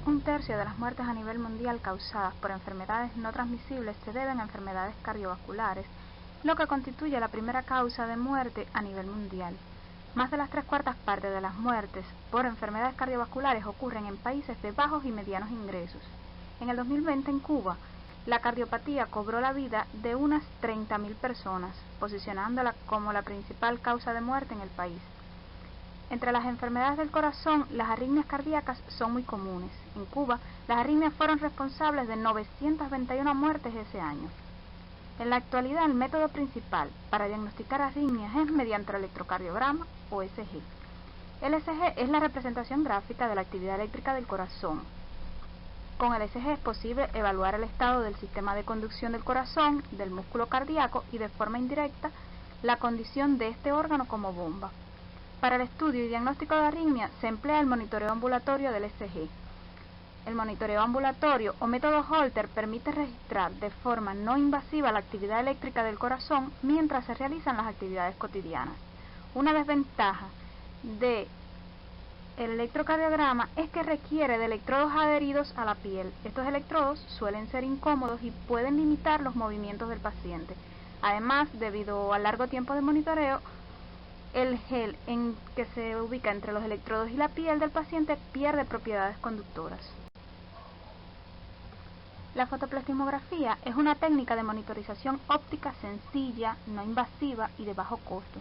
un tercio de las muertes a nivel mundial causadas por enfermedades no transmisibles se deben a enfermedades cardiovasculares, lo que constituye la primera causa de muerte a nivel mundial. Más de las 3/4 partes de las muertes por enfermedades cardiovasculares ocurren en países de bajos y medianos ingresos. En el 2020 en Cuba, la cardiopatía cobró la vida de unas 30.000 personas, posicionándola como la principal causa de muerte en el país. Entre las enfermedades del corazón, las arritmias cardíacas son muy comunes. En Cuba, las arritmias fueron responsables de 921 muertes ese año. En la actualidad, el método principal para diagnosticar arritmias es mediante el electrocardiograma o ECG. El ECG es la representación gráfica de la actividad eléctrica del corazón. Con el ECG es posible evaluar el estado del sistema de conducción del corazón, del músculo cardíaco y de forma indirecta la condición de este órgano como bomba. Para el estudio y diagnóstico de arritmia se emplea el monitoreo ambulatorio del ECG. El monitoreo ambulatorio o método Holter permite registrar de forma no invasiva la actividad eléctrica del corazón mientras se realizan las actividades cotidianas. Una desventaja del electrocardiograma es que requiere de electrodos adheridos a la piel. Estos electrodos suelen ser incómodos y pueden limitar los movimientos del paciente. Además, debido al largo tiempo de monitoreo, el gel en que se ubica entre los electrodos y la piel del paciente pierde propiedades conductoras. La fotoplastimografía es una técnica de monitorización óptica sencilla, no invasiva y de bajo costo.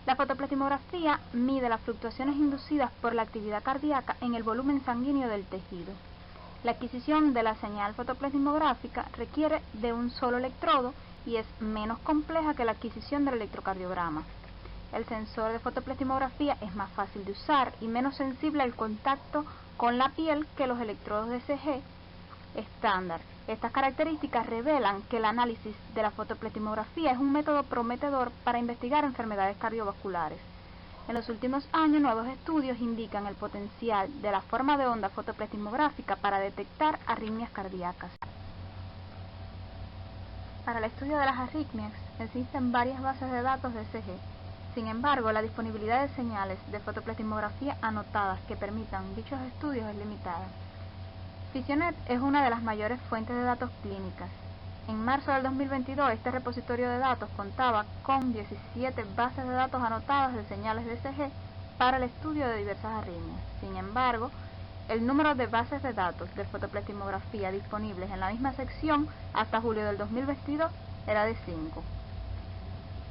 La fotoplastimografía mide las fluctuaciones inducidas por la actividad cardíaca en el volumen sanguíneo del tejido. La adquisición de la señal fotoplastimográfica requiere de un solo electrodo y es menos compleja que la adquisición del electrocardiograma. El sensor de fotoplastimografía es más fácil de usar y menos sensible al contacto con la piel que los electrodos de ECG estándar. Estas características revelan que el análisis de la fotoplastimografía es un método prometedor para investigar enfermedades cardiovasculares. En los últimos años, nuevos estudios indican el potencial de la forma de onda fotoplastimográfica para detectar arritmias cardíacas. Para el estudio de las arritmias existen varias bases de datos de ECG. Sin embargo, la disponibilidad de señales de fotoplastimografía anotadas que permitan dichos estudios es limitada. Physionet es una de las mayores fuentes de datos clínicas. En marzo del 2022, este repositorio de datos contaba con 17 bases de datos anotadas de señales de ECG para el estudio de diversas arritmias. Sin embargo, el número de bases de datos de fotoplastimografía disponibles en la misma sección hasta julio del 2022 era de 5.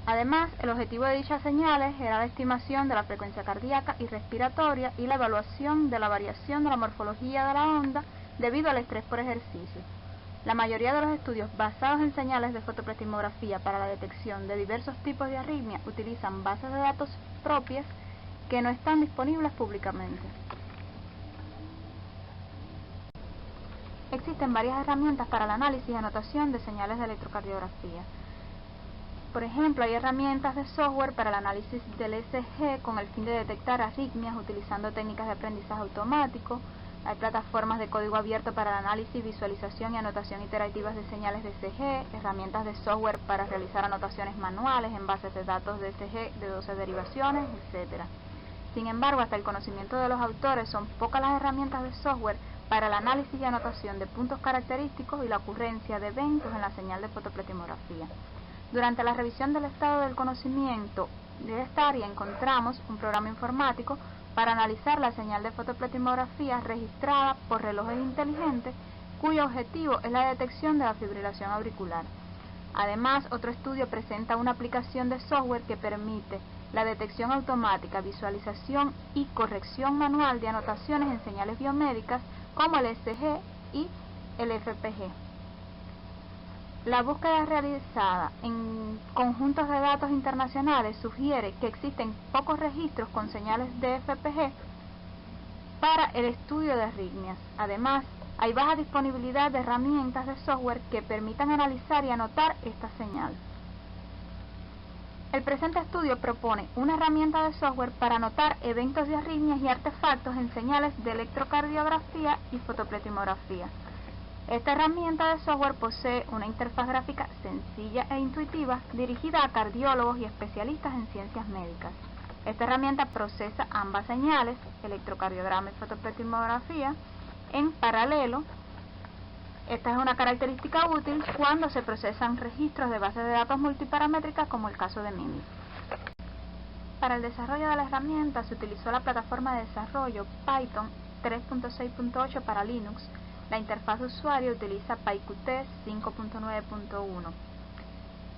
Además, el objetivo de dichas señales era la estimación de la frecuencia cardíaca y respiratoria y la evaluación de la variación de la morfología de la onda debido al estrés por ejercicio. La mayoría de los estudios basados en señales de fotoplastimografía para la detección de diversos tipos de arritmia utilizan bases de datos propias que no están disponibles públicamente. Existen varias herramientas para el análisis y anotación de señales de electrocardiografía. Por ejemplo, hay herramientas de software para el análisis del ECG con el fin de detectar arritmias utilizando técnicas de aprendizaje automático. Hay plataformas de código abierto para el análisis, visualización y anotación iterativas de señales de ECG, herramientas de software para realizar anotaciones manuales en bases de datos de ECG de 12 derivaciones, etc. Sin embargo, hasta el conocimiento de los autores, son pocas las herramientas de software para el análisis y anotación de puntos característicos y la ocurrencia de eventos en la señal de fotoplastimografía. Durante la revisión del estado del conocimiento de esta área encontramos un programa informático para analizar la señal de fotoplastimografía registrada por relojes inteligentes cuyo objetivo es la detección de la fibrilación auricular. Además, otro estudio presenta una aplicación de software que permite la detección automática, visualización y corrección manual de anotaciones en señales biomédicas como el ECG y el FPG. La búsqueda realizada en conjuntos de datos internacionales sugiere que existen pocos registros con señales de FPG para el estudio de arritmias. Además, hay baja disponibilidad de herramientas de software que permitan analizar y anotar esta señal. El presente estudio propone una herramienta de software para anotar eventos de arritmias y artefactos en señales de electrocardiografía y fotoplastimografía. Esta herramienta de software posee una interfaz gráfica sencilla e intuitiva dirigida a cardiólogos y especialistas en ciencias médicas. Esta herramienta procesa ambas señales, electrocardiograma y fotoplastimografía, en paralelo. Esta es una característica útil cuando se procesan registros de bases de datos multiparamétricas como el caso de MIMI. Para el desarrollo de la herramienta se utilizó la plataforma de desarrollo Python 3.6.8 para Linux. La interfaz de usuario utiliza PyQt 5.9.1.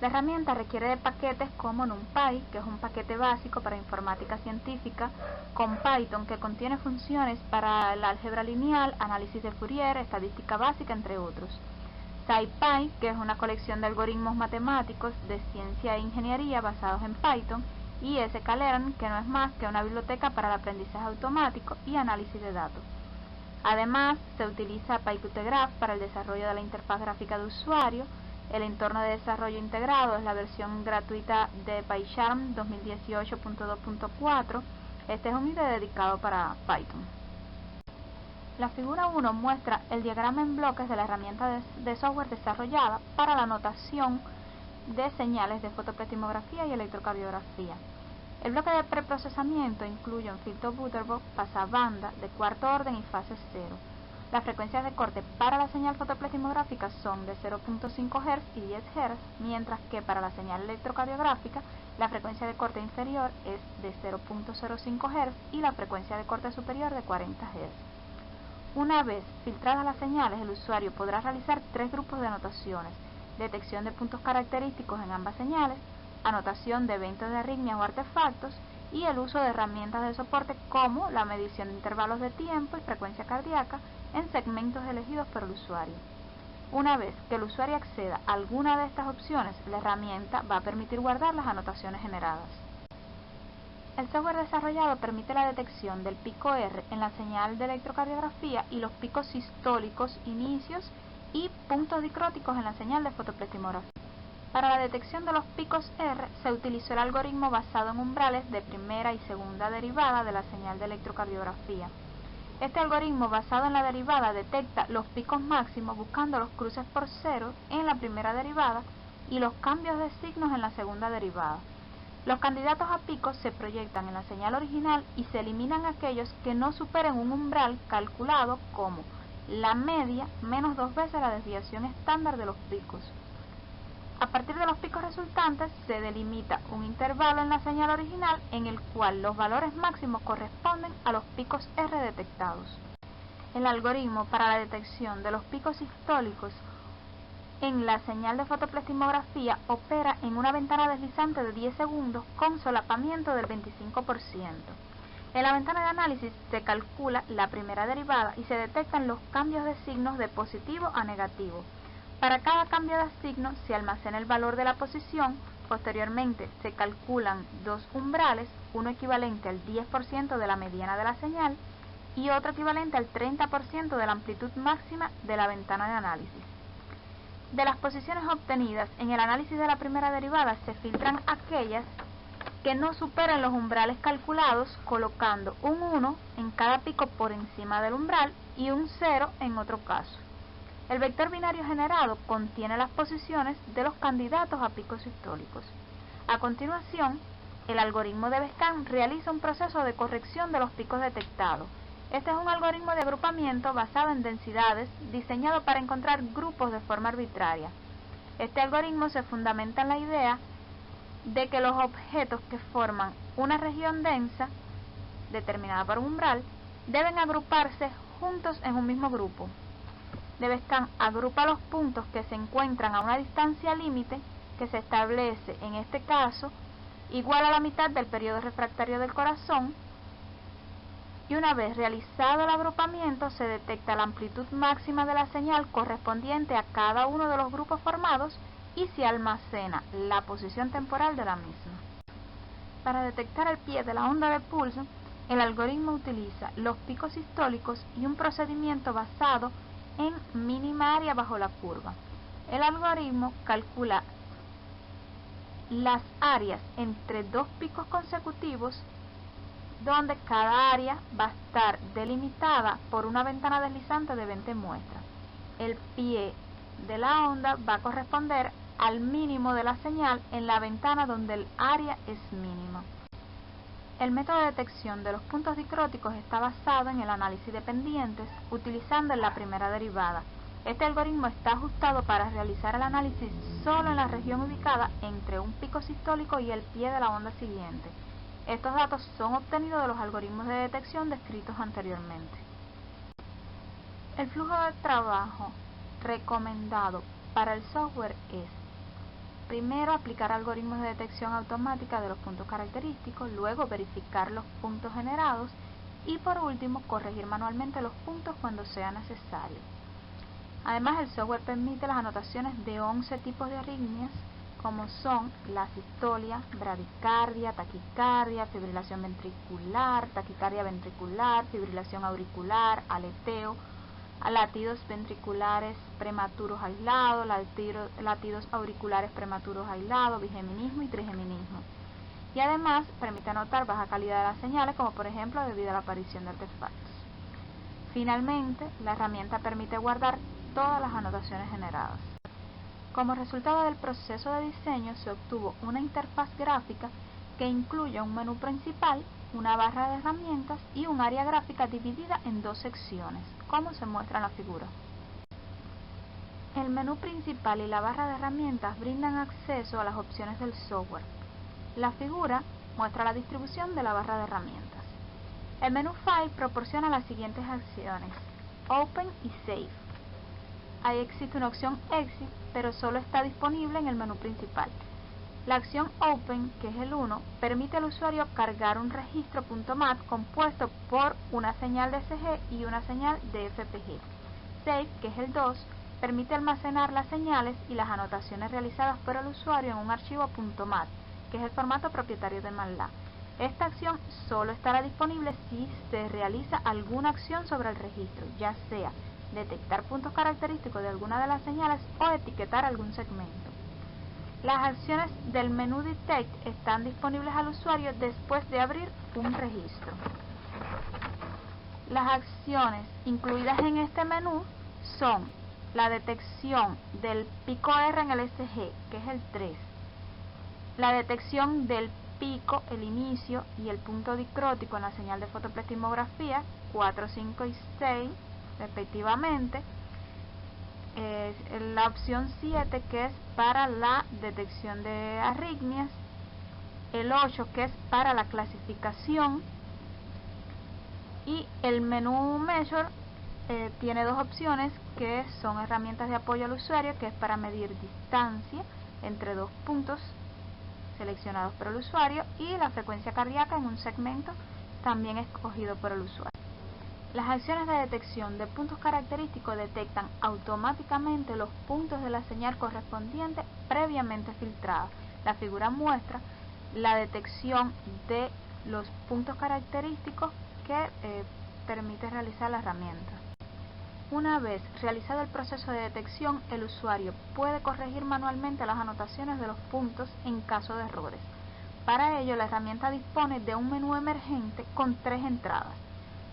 La herramienta requiere de paquetes como NumPy, que es un paquete básico para informática científica, con Python, que contiene funciones para el álgebra lineal, análisis de Fourier, estadística básica, entre otros. SciPy, que es una colección de algoritmos matemáticos de ciencia e ingeniería basados en Python, y sklearn, que no es más que una biblioteca para el aprendizaje automático y análisis de datos. Además, se utiliza PyQt-Graph para el desarrollo de la interfaz gráfica de usuario. El entorno de desarrollo integrado es la versión gratuita de PyCharm 2018.2.4. Este es un IDE dedicado para Python. La figura 1 muestra el diagrama en bloques de la herramienta de software desarrollada para la notación de señales de fotoplatimografía y electrocardiografía. El bloque de preprocesamiento incluye un filtro Butterworth, pasabanda, de cuarto orden y fase 0. Las frecuencias de corte para la señal fotoplatimográfica son de 0.5 Hz y 10 Hz, mientras que para la señal electrocardiográfica la frecuencia de corte inferior es de 0.05 Hz y la frecuencia de corte superior de 40 Hz. Una vez filtradas las señales, el usuario podrá realizar 3 grupos de anotaciones: detección de puntos característicos en ambas señales, anotación de eventos de arritmias o artefactos, y el uso de herramientas de soporte como la medición de intervalos de tiempo y frecuencia cardíaca en segmentos elegidos por el usuario. Una vez que el usuario acceda a alguna de estas opciones, la herramienta va a permitir guardar las anotaciones generadas. El software desarrollado permite la detección del pico R en la señal de electrocardiografía y los picos sistólicos inicios y puntos dicróticos en la señal de fotoplatimografía. Para la detección de los picos R se utilizó el algoritmo basado en umbrales de primera y segunda derivada de la señal de electrocardiografía. Este algoritmo basado en la derivada detecta los picos máximos buscando los cruces por cero en la primera derivada y los cambios de signos en la segunda derivada. Los candidatos a picos se proyectan en la señal original y se eliminan aquellos que no superen un umbral calculado como la media menos 2 veces la desviación estándar de los picos. A partir de los picos resultantes se delimita un intervalo en la señal original en el cual los valores máximos corresponden a los picos R detectados. El algoritmo para la detección de los picos sistólicos en la señal de fotoplatimografía opera en una ventana deslizante de 10 segundos con solapamiento del 25%. En la ventana de análisis se calcula la primera derivada y se detectan los cambios de signos de positivo a negativo. Para cada cambio de signo se almacena el valor de la posición. Posteriormente se calculan 2 umbrales, uno equivalente al 10% de la mediana de la señal y otro equivalente al 30% de la amplitud máxima de la ventana de análisis. De las posiciones obtenidas en el análisis de la primera derivada se filtran aquellas que no superen los umbrales calculados, colocando un 1 en cada pico por encima del umbral y un 0 en otro caso. El vector binario generado contiene las posiciones de los candidatos a picos sistólicos. A continuación, el algoritmo de Bescam realiza un proceso de corrección de los picos detectados. Este es un algoritmo de agrupamiento basado en densidades, diseñado para encontrar grupos de forma arbitraria. Este algoritmo se fundamenta en la idea de que los objetos que forman una región densa, determinada por un umbral, deben agruparse juntos en un mismo grupo. De Bescam agrupa los puntos que se encuentran a una distancia límite que se establece, en este caso, igual a la mitad del periodo refractario del corazón, y una vez realizado el agrupamiento se detecta la amplitud máxima de la señal correspondiente a cada uno de los grupos formados y se almacena la posición temporal de la misma. Para detectar el pie de la onda de pulso, el algoritmo utiliza los picos sistólicos y un procedimiento basado en mínima área bajo la curva. El algoritmo calcula las áreas entre 2 picos consecutivos, donde cada área va a estar delimitada por una ventana deslizante de 20 muestras. El pie de la onda va a corresponder al mínimo de la señal en la ventana donde el área es mínima. El método de detección de los puntos dicróticos está basado en el análisis de pendientes utilizando la primera derivada. Este algoritmo está ajustado para realizar el análisis solo en la región ubicada entre un pico sistólico y el pie de la onda siguiente. Estos datos son obtenidos de los algoritmos de detección descritos anteriormente. El flujo de trabajo recomendado para el software es: primero, aplicar algoritmos de detección automática de los puntos característicos, luego verificar los puntos generados y por último corregir manualmente los puntos cuando sea necesario. Además, el software permite las anotaciones de 11 tipos de arritmias, como son la sistolia, bradicardia, taquicardia, fibrilación ventricular, taquicardia ventricular, fibrilación auricular, aleteo, latidos ventriculares prematuros aislados, latidos auriculares prematuros aislados, bigeminismo y trigeminismo. Y además permite anotar baja calidad de las señales, como por ejemplo debido a la aparición de artefactos. Finalmente, la herramienta permite guardar todas las anotaciones generadas. Como resultado del proceso de diseño se obtuvo una interfaz gráfica que incluye un menú principal, una barra de herramientas y un área gráfica dividida en dos secciones, como se muestra en la figura. El menú principal y la barra de herramientas brindan acceso a las opciones del software. La figura muestra la distribución de la barra de herramientas. El menú File proporciona las siguientes acciones: Open y Save. Ahí existe una opción Exit, pero solo está disponible en el menú principal. La acción Open, que es el 1, permite al usuario cargar un registro .mat compuesto por una señal DSG y una señal DFPG. Save, que es el 2, permite almacenar las señales y las anotaciones realizadas por el usuario en un archivo .mat, que es el formato propietario de MATLAB. Esta acción solo estará disponible si se realiza alguna acción sobre el registro, ya sea detectar puntos característicos de alguna de las señales o etiquetar algún segmento. Las acciones del menú Detect están disponibles al usuario después de abrir un registro. Las acciones incluidas en este menú son la detección del pico R en el SG, que es el 3, la detección del pico, el inicio y el punto dicrótico en la señal de fotopleximografía 4, 5 y 6 respectivamente, la opción 7, que es para la detección de arritmias, el 8, que es para la clasificación, y el menú Measure tiene dos opciones que son herramientas de apoyo al usuario, que es para medir distancia entre dos puntos seleccionados por el usuario, y la frecuencia cardíaca en un segmento también escogido por el usuario. Las acciones de detección de puntos característicos detectan automáticamente los puntos de la señal correspondiente previamente filtrada. La figura muestra la detección de los puntos característicos que permite realizar la herramienta. Una vez realizado el proceso de detección, el usuario puede corregir manualmente las anotaciones de los puntos en caso de errores. Para ello, la herramienta dispone de un menú emergente con 3 entradas: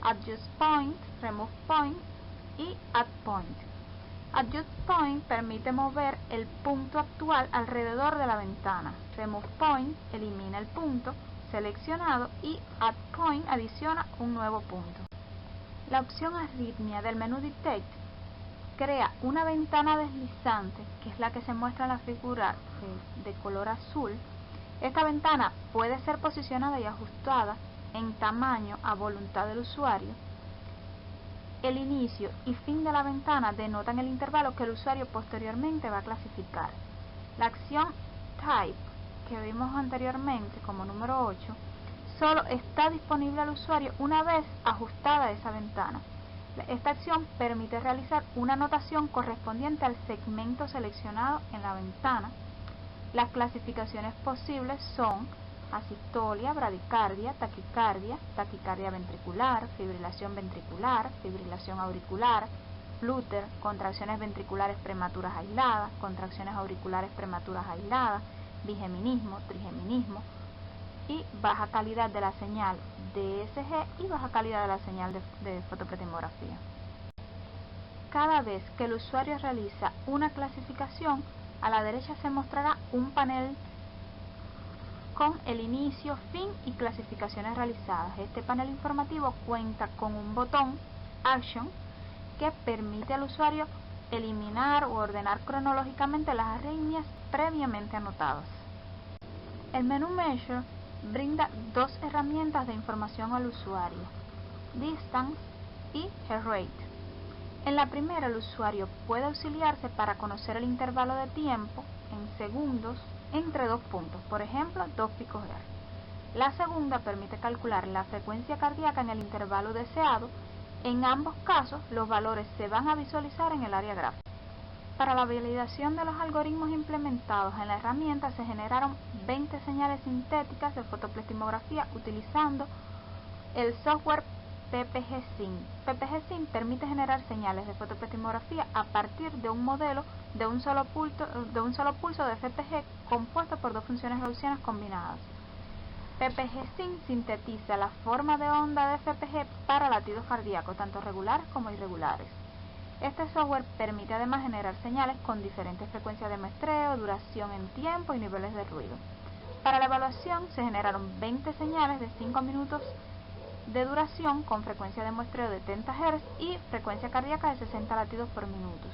Adjust Point, Remove Point y Add Point. Adjust Point permite mover el punto actual alrededor de la ventana. Remove Point elimina el punto seleccionado y Add Point adiciona un nuevo punto. La opción Arritmia del menú Detect crea una ventana deslizante, que es la que se muestra en la figura de color azul. Esta ventana puede ser posicionada y ajustada en tamaño a voluntad del usuario. El inicio y fin de la ventana denotan el intervalo que el usuario posteriormente va a clasificar. La acción Type, que vimos anteriormente como número 8, solo está disponible al usuario una vez ajustada esa ventana. Esta acción permite realizar una anotación correspondiente al segmento seleccionado en la ventana. Las clasificaciones posibles son asistolia, bradicardia, taquicardia, taquicardia ventricular, fibrilación ventricular, fibrilación auricular, flutter, contracciones ventriculares prematuras aisladas, contracciones auriculares prematuras aisladas, bigeminismo, trigeminismo, y baja calidad de la señal DSG y baja calidad de la señal de fotopleximografía. Cada vez que el usuario realiza una clasificación, a la derecha se mostrará un panel con el inicio, fin y clasificaciones realizadas. Este panel informativo cuenta con un botón Action que permite al usuario eliminar o ordenar cronológicamente las arritmias previamente anotadas. El menú Measure brinda dos herramientas de información al usuario: Distance y Heart Rate. En la primera, el usuario puede auxiliarse para conocer el intervalo de tiempo en segundos entre dos puntos, por ejemplo, 2 picos Hz. La segunda permite calcular la frecuencia cardíaca en el intervalo deseado. En ambos casos, los valores se van a visualizar en el área gráfica. Para la validación de los algoritmos implementados en la herramienta se generaron 20 señales sintéticas de fotoplastimografía utilizando el software PPG-SYM. PPG-SYM permite generar señales de fotoplastimografía a partir de un modelo de un solo pulso de FPG compuesto por dos funciones gaussianas combinadas. PPG-SYM sintetiza la forma de onda de FPG para latidos cardíacos, tanto regulares como irregulares. Este software permite además generar señales con diferentes frecuencias de muestreo, duración en tiempo y niveles de ruido. Para la evaluación se generaron 20 señales de 5 minutos de duración con frecuencia de muestreo de 30 Hz y frecuencia cardíaca de 60 latidos por minuto.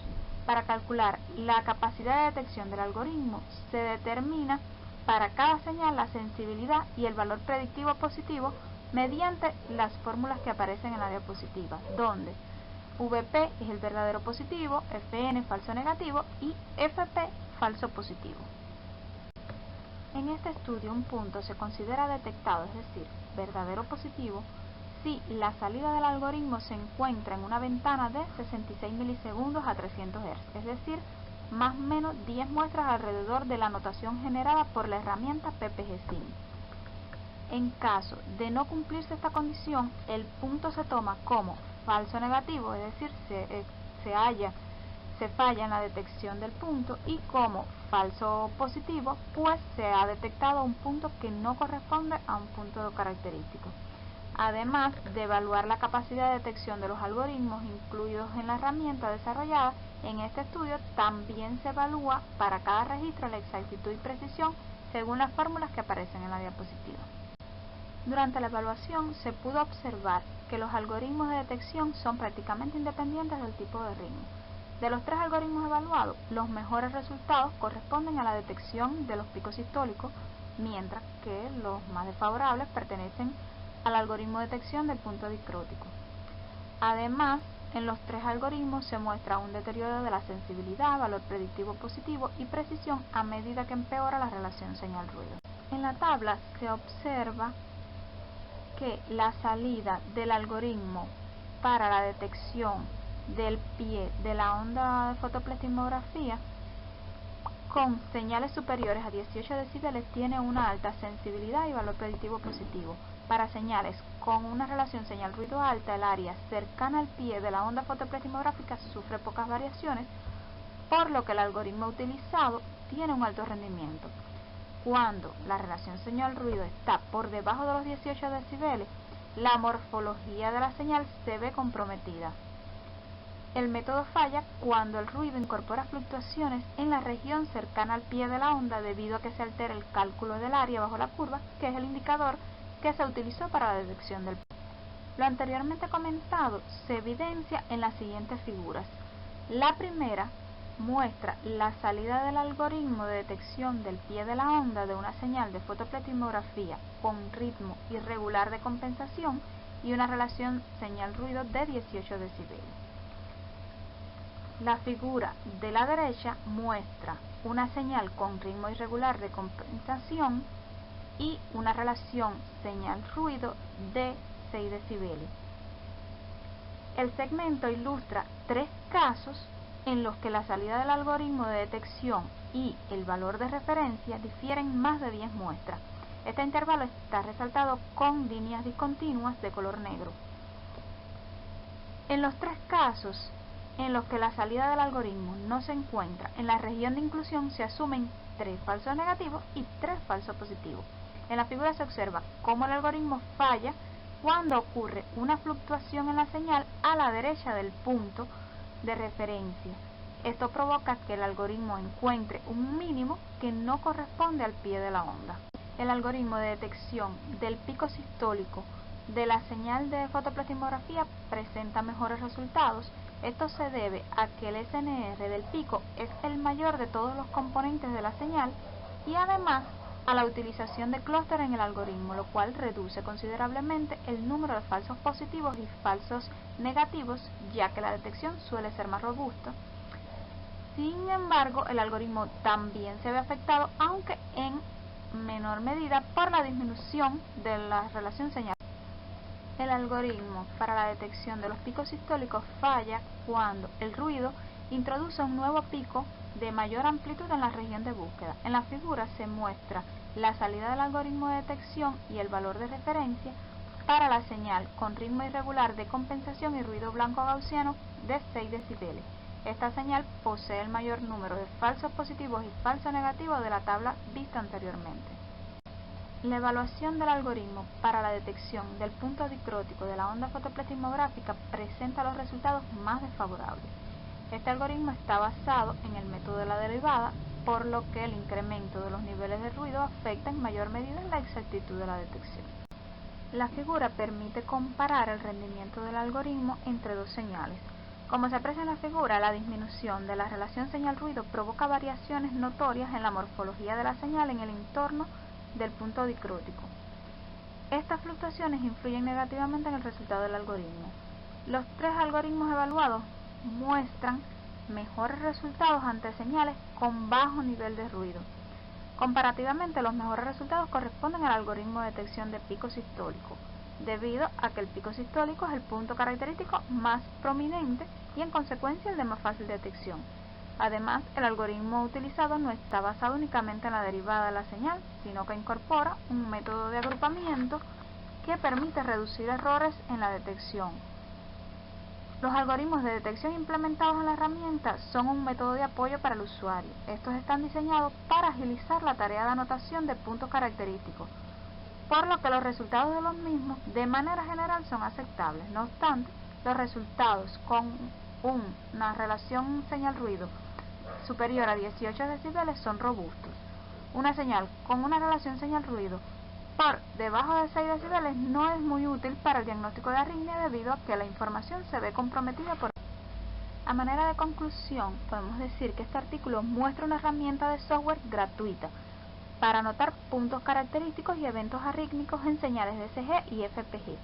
Para calcular la capacidad de detección del algoritmo se determina para cada señal la sensibilidad y el valor predictivo positivo mediante las fórmulas que aparecen en la diapositiva, donde VP es el verdadero positivo, FN falso negativo y FP falso positivo. En este estudio un punto se considera detectado, es decir, verdadero positivo, si la salida del algoritmo se encuentra en una ventana de 66 milisegundos a 300 Hz, es decir, más o menos 10 muestras alrededor de la anotación generada por la herramienta PPG-SYM. En caso de no cumplirse esta condición, el punto se toma como falso negativo, es decir, se falla en la detección del punto, y como falso positivo, pues se ha detectado un punto que no corresponde a un punto característico. Además de evaluar la capacidad de detección de los algoritmos incluidos en la herramienta desarrollada en este estudio, también se evalúa para cada registro la exactitud y precisión según las fórmulas que aparecen en la diapositiva. Durante la evaluación se pudo observar que los algoritmos de detección son prácticamente independientes del tipo de ritmo. De los 3 algoritmos evaluados, los mejores resultados corresponden a la detección de los picos sistólicos, mientras que los más desfavorables pertenecen al algoritmo de detección del punto discrótico. Además, en los 3 algoritmos se muestra un deterioro de la sensibilidad, valor predictivo positivo y precisión a medida que empeora la relación señal-ruido. En la tabla se observa que la salida del algoritmo para la detección del pie de la onda de fotoplastimografía con señales superiores a 18 decibeles tiene una alta sensibilidad y valor predictivo positivo. Para señales con una relación señal-ruido alta, el área cercana al pie de la onda fotoplastimográfica sufre pocas variaciones, por lo que el algoritmo utilizado tiene un alto rendimiento. Cuando la relación señal-ruido está por debajo de los 18 decibeles, la morfología de la señal se ve comprometida. El método falla cuando el ruido incorpora fluctuaciones en la región cercana al pie de la onda debido a que se altera el cálculo del área bajo la curva, que es el indicador que se utilizó para la detección del pie. Lo anteriormente comentado se evidencia en las siguientes figuras. La primera muestra la salida del algoritmo de detección del pie de la onda de una señal de fotoplastimografía con ritmo irregular de compensación y una relación señal-ruido de 18 decibeles. La figura de la derecha muestra una señal con ritmo irregular de compensación y una relación señal-ruido de 6 decibeles. El segmento ilustra 3 casos en los que la salida del algoritmo de detección y el valor de referencia difieren más de 10 muestras. Este intervalo está resaltado con líneas discontinuas de color negro. En los 3 casos en los que la salida del algoritmo no se encuentra en la región de inclusión, se asumen 3 falsos negativos y 3 falsos positivos. En la figura se observa cómo el algoritmo falla cuando ocurre una fluctuación en la señal a la derecha del punto de referencia. Esto provoca que el algoritmo encuentre un mínimo que no corresponde al pie de la onda. el algoritmo de detección del pico sistólico de la señal de fotoplastimografía presenta mejores resultados. Esto se debe a que el SNR del pico es el mayor de todos los componentes de la señal y además a la utilización de clúster en el algoritmo, lo cual reduce considerablemente el número de falsos positivos y falsos negativos, ya que la detección suele ser más robusta. Sin embargo, el algoritmo también se ve afectado, aunque en menor medida, por la disminución de la relación señal. El algoritmo para la detección de los picos sistólicos falla cuando el ruido introduce un nuevo pico de mayor amplitud en la región de búsqueda. En la figura se muestra la salida del algoritmo de detección y el valor de referencia para la señal con ritmo irregular de compensación y ruido blanco gaussiano de 6 decibeles. Esta señal posee el mayor número de falsos positivos y falsos negativos de la tabla vista anteriormente. La evaluación del algoritmo para la detección del punto dicrótico de la onda fotoplastimográfica presenta los resultados más desfavorables. Este algoritmo está basado en el método de la derivada, por lo que el incremento de los niveles de ruido afecta en mayor medida la exactitud de la detección. La figura permite comparar el rendimiento del algoritmo entre dos señales. Como se aprecia en la figura, la disminución de la relación señal-ruido provoca variaciones notorias en la morfología de la señal en el entorno del punto dicrótico. Estas fluctuaciones influyen negativamente en el resultado del algoritmo. Los tres algoritmos evaluados muestran mejores resultados ante señales con bajo nivel de ruido. Comparativamente, los mejores resultados corresponden al algoritmo de detección de pico sistólico, debido a que el pico sistólico es el punto característico más prominente y en consecuencia el de más fácil detección. Además, el algoritmo utilizado no está basado únicamente en la derivada de la señal, sino que incorpora un método de agrupamiento que permite reducir errores en la detección. Los algoritmos de detección implementados en la herramienta son un método de apoyo para el usuario. Estos están diseñados para agilizar la tarea de anotación de puntos característicos, por lo que los resultados de los mismos de manera general son aceptables. No obstante, los resultados con una relación señal-ruido superior a 18 decibeles son robustos. Una señal con una relación señal-ruido por debajo de 6 decibeles no es muy útil para el diagnóstico de arritmia debido a que la información se ve comprometida por... A manera de conclusión, podemos decir que este artículo muestra una herramienta de software gratuita para anotar puntos característicos y eventos arrítmicos en señales de ECG y FPG.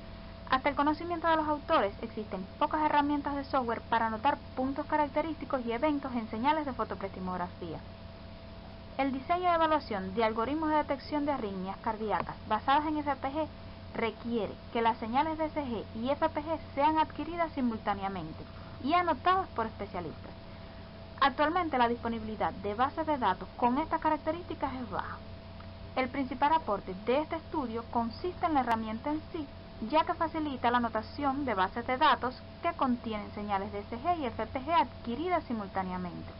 Hasta el conocimiento de los autores, existen pocas herramientas de software para anotar puntos característicos y eventos en señales de fotoplastimografía. El diseño de evaluación de algoritmos de detección de arritmias cardíacas basadas en FPG requiere que las señales de ECG y FPG sean adquiridas simultáneamente y anotadas por especialistas. Actualmente la disponibilidad de bases de datos con estas características es baja. El principal aporte de este estudio consiste en la herramienta en sí, ya que facilita la anotación de bases de datos que contienen señales de ECG y FPG adquiridas simultáneamente,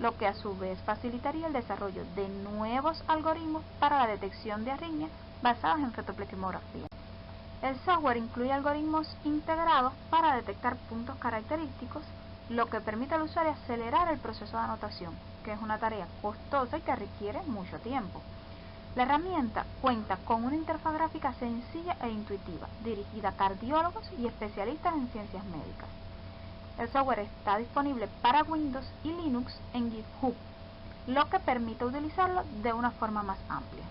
lo que a su vez facilitaría el desarrollo de nuevos algoritmos para la detección de arritmias basadas en fotoplastimografía. El software incluye algoritmos integrados para detectar puntos característicos, lo que permite al usuario acelerar el proceso de anotación, que es una tarea costosa y que requiere mucho tiempo. La herramienta cuenta con una interfaz gráfica sencilla e intuitiva, dirigida a cardiólogos y especialistas en ciencias médicas. El software está disponible para Windows y Linux en GitHub, lo que permite utilizarlo de una forma más amplia.